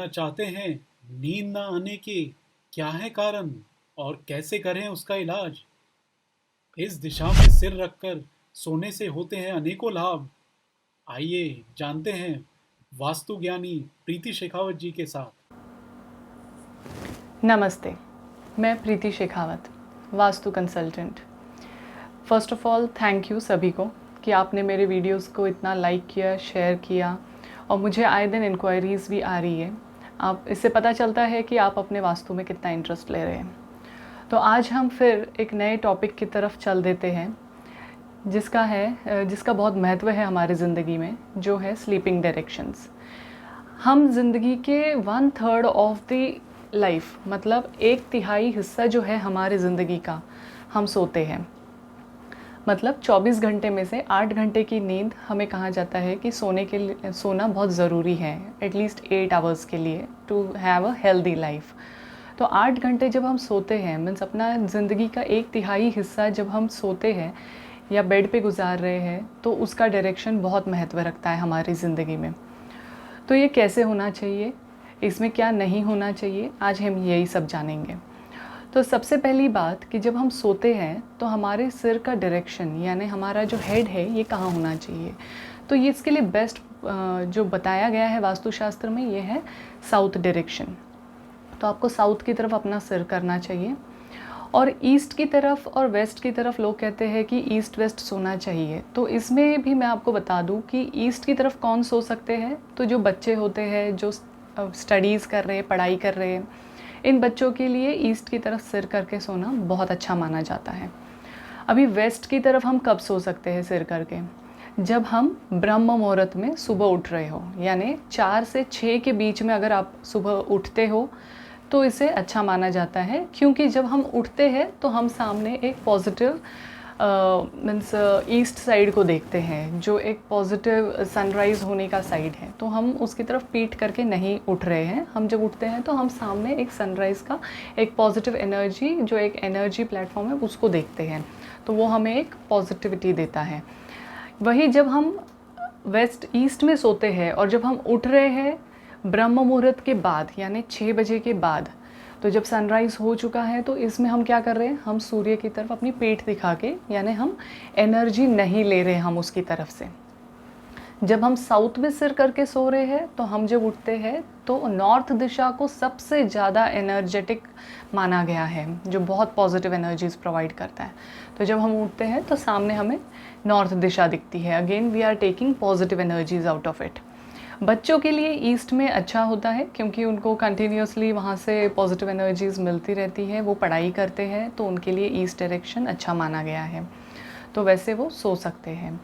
जानना चाहते हैं नींद ना आने के क्या है कारण और कैसे करें उसका इलाज। इस दिशा में सिर रखकर सोने से होते हैं अनेकों लाभ। आइए जानते हैं वास्तु ज्ञानी प्रीति शेखावत जी के साथ। नमस्ते, मैं Preeti Shekhawat, vastu consultant. First of all thank you सभी को कि आपने मेरे वीडियोस को इतना लाइक किया, शेयर किया और मुझे आए दिन इंक्वायरीज़ भी आ रही है। आप इससे पता चलता है कि आप अपने वास्तु में कितना इंटरेस्ट ले रहे हैं। तो आज हम फिर एक नए टॉपिक की तरफ चल देते हैं जिसका बहुत महत्व है हमारी ज़िंदगी में, जो है स्लीपिंग डायरेक्शंस। हम ज़िंदगी के 1/3 ऑफ द लाइफ, मतलब 1/3 हिस्सा जो है हमारे ज़िंदगी का, हम सोते हैं। मतलब 24 घंटे में से 8 घंटे की नींद हमें कहा जाता है कि सोना बहुत ज़रूरी है, एटलीस्ट 8 आवर्स के लिए, to have a healthy life. तो 8 घंटे जब हम सोते हैं, मीन्स अपना ज़िंदगी का 1/3 हिस्सा जब हम सोते हैं या बेड पे गुजार रहे हैं, तो उसका डायरेक्शन बहुत महत्व रखता है हमारी ज़िंदगी में। तो ये कैसे होना चाहिए, इसमें क्या नहीं होना चाहिए, आज हम यही सब जानेंगे। तो सबसे पहली बात कि जब हम सोते हैं तो हमारे सिर का डायरेक्शन, यानी हमारा जो हेड है, ये कहाँ होना चाहिए। तो ये इसके लिए बेस्ट जो बताया गया है वास्तुशास्त्र में, ये है साउथ डायरेक्शन। तो आपको साउथ की तरफ अपना सिर करना चाहिए। और ईस्ट की तरफ और वेस्ट की तरफ लोग कहते हैं कि ईस्ट वेस्ट सोना चाहिए। तो इसमें भी मैं आपको बता दूं कि ईस्ट की तरफ कौन सो सकते हैं। तो जो बच्चे होते हैं, जो स्टडीज़ कर रहे हैं, पढ़ाई कर रहे हैं, इन बच्चों के लिए ईस्ट की तरफ सिर करके सोना बहुत अच्छा माना जाता है। अभी वेस्ट की तरफ हम कब सो सकते हैं सिर करके, जब हम ब्रह्म मुहूर्त में सुबह उठ रहे हो, यानी 4 से 6 के बीच में अगर आप सुबह उठते हो तो इसे अच्छा माना जाता है। क्योंकि जब हम उठते हैं तो हम सामने एक पॉजिटिव मीन्स ईस्ट साइड को देखते हैं, जो एक पॉजिटिव सनराइज़ होने का साइड है। तो हम उसकी तरफ पीठ करके नहीं उठ रहे हैं। हम जब उठते हैं तो हम सामने एक सनराइज़ का एक पॉजिटिव एनर्जी, जो एक एनर्जी प्लेटफॉर्म है, उसको देखते हैं। तो वो हमें एक पॉजिटिविटी देता है। वही जब हम वेस्ट ईस्ट में सोते हैं और जब हम उठ रहे हैं ब्रह्म मुहूर्त के बाद, यानी 6 बजे के बाद, तो जब सनराइज़ हो चुका है, तो इसमें हम क्या कर रहे हैं, हम सूर्य की तरफ अपनी पीठ दिखा के, यानी हम एनर्जी नहीं ले रहे हम उसकी तरफ से। जब हम साउथ में सिर करके सो रहे हैं तो हम जब उठते हैं तो नॉर्थ दिशा को सबसे ज़्यादा एनर्जेटिक माना गया है, जो बहुत पॉजिटिव एनर्जीज प्रोवाइड करता है। तो जब हम उठते हैं तो सामने हमें नॉर्थ दिशा दिखती है। Again we are taking positive energies out of it. बच्चों के लिए ईस्ट में अच्छा होता है, क्योंकि उनको कंटिन्यूसली वहाँ से पॉजिटिव एनर्जीज मिलती रहती है, वो पढ़ाई करते हैं, तो उनके लिए ईस्ट डायरेक्शन अच्छा माना गया है। तो वैसे वो सो सकते हैं।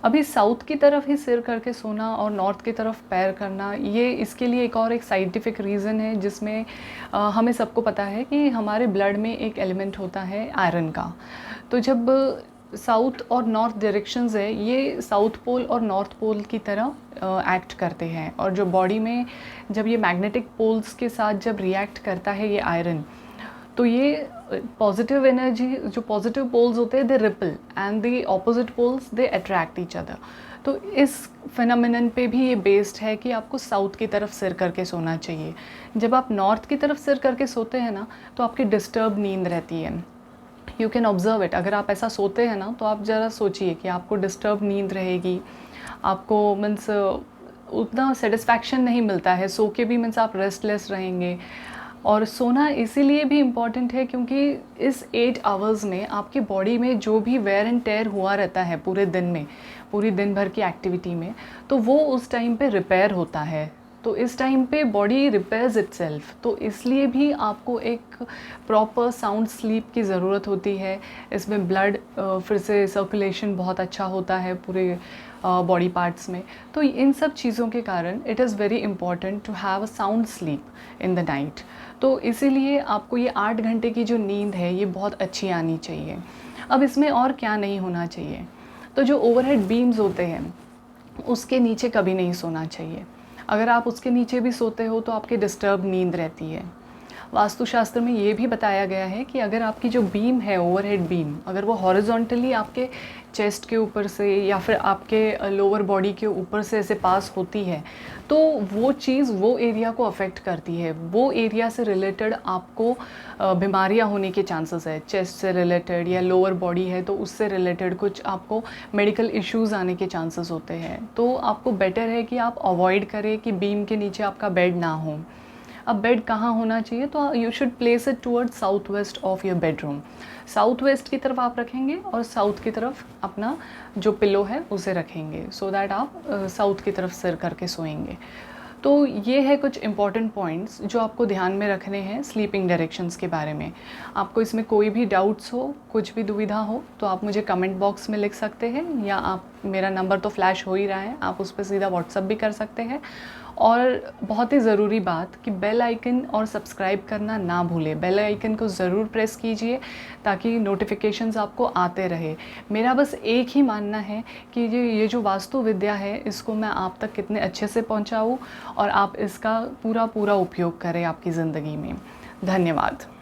अभी साउथ की तरफ ही सिर करके सोना और नॉर्थ की तरफ पैर करना, ये इसके लिए एक साइंटिफिक रीज़न है, जिसमें हमें सबको पता है कि हमारे ब्लड में एक एलिमेंट होता है आयरन का। तो जब साउथ और नॉर्थ डायरेक्शंस है, ये साउथ पोल और नॉर्थ पोल की तरह एक्ट करते हैं। और जो बॉडी में जब ये मैग्नेटिक पोल्स के साथ जब रिएक्ट करता है ये आयरन, तो ये पॉजिटिव एनर्जी, जो पॉजिटिव पोल्स होते हैं, they repel and the opposite poles they attract each other. तो इस फिनोमिनन पे भी ये बेस्ड है कि आपको साउथ की तरफ सिर करके सोना चाहिए। जब आप नॉर्थ की तरफ सिर करके सोते हैं ना, तो आपकी डिस्टर्ब नींद रहती है। You can observe it. अगर आप ऐसा सोते हैं ना, तो आप ज़रा सोचिए कि आपको डिस्टर्ब नींद रहेगी, आपको मीन्स उतना सेटिस्फैक्शन नहीं मिलता है सो के भी, मीन्स आप रेस्टलेस रहेंगे। और सोना इसीलिए भी इम्पॉर्टेंट है क्योंकि इस 8 आवर्स में आपकी बॉडी में जो भी वेयर एंड टेयर हुआ रहता है पूरे दिन में, पूरी दिन भर की एक्टिविटी में, तो वो उस टाइम पे रिपेयर होता है। तो इस टाइम पे बॉडी रिपेयर्स इटसेल्फ। तो इसलिए भी आपको एक प्रॉपर साउंड स्लीप की ज़रूरत होती है। इसमें ब्लड फिर से सर्कुलेशन बहुत अच्छा होता है पूरे बॉडी पार्ट्स में। तो इन सब चीज़ों के कारण it is very important to have a sound sleep in the night. तो इसीलिए आपको ये 8 घंटे की जो नींद है, ये बहुत अच्छी आनी चाहिए। अब इसमें और क्या नहीं होना चाहिए, तो जो ओवरहेड बीम्स होते हैं उसके नीचे कभी नहीं सोना चाहिए। अगर आप उसके नीचे भी सोते हो तो आपकी डिस्टर्ब नींद रहती है। वास्तुशास्त्र में ये भी बताया गया है कि अगर आपकी जो बीम है, ओवरहेड बीम, अगर वो हॉरिजॉन्टली आपके चेस्ट के ऊपर से या फिर आपके लोअर बॉडी के ऊपर से ऐसे पास होती है, तो वो चीज़ वो एरिया को अफेक्ट करती है। वो एरिया से रिलेटेड आपको बीमारियां होने के चांसेस है। चेस्ट से रिलेटेड या लोअर बॉडी है तो उससे रिलेटेड कुछ आपको मेडिकल इश्यूज़ आने के चांसेस होते हैं। तो आपको बेटर है कि आप अवॉइड करें कि बीम के नीचे आपका बेड ना हो। अब बेड कहाँ होना चाहिए, तो you should place it toward south west of your bedroom. South west की तरफ आप रखेंगे और साउथ की तरफ अपना जो पिलो है उसे रखेंगे, सो दैट आप साउथ की तरफ सिर करके सोएंगे। तो ये है कुछ इंपॉर्टेंट पॉइंट्स जो आपको ध्यान में रखने हैं स्लीपिंग डायरेक्शंस के बारे में। आपको इसमें कोई भी डाउट्स हो, कुछ भी दुविधा हो, तो आप मुझे कमेंट बॉक्स में लिख सकते हैं, या आप, मेरा नंबर तो फ्लैश हो ही रहा है, आप उस पर सीधा व्हाट्सअप भी कर सकते हैं। और बहुत ही ज़रूरी बात कि बेल आइकन और सब्सक्राइब करना ना भूलें। बेल आइकन को ज़रूर प्रेस कीजिए ताकि नोटिफिकेशंस आपको आते रहे। मेरा बस एक ही मानना है कि ये जो वास्तु विद्या है, इसको मैं आप तक कितने अच्छे से पहुंचाऊं और आप इसका पूरा उपयोग करें आपकी ज़िंदगी में। धन्यवाद।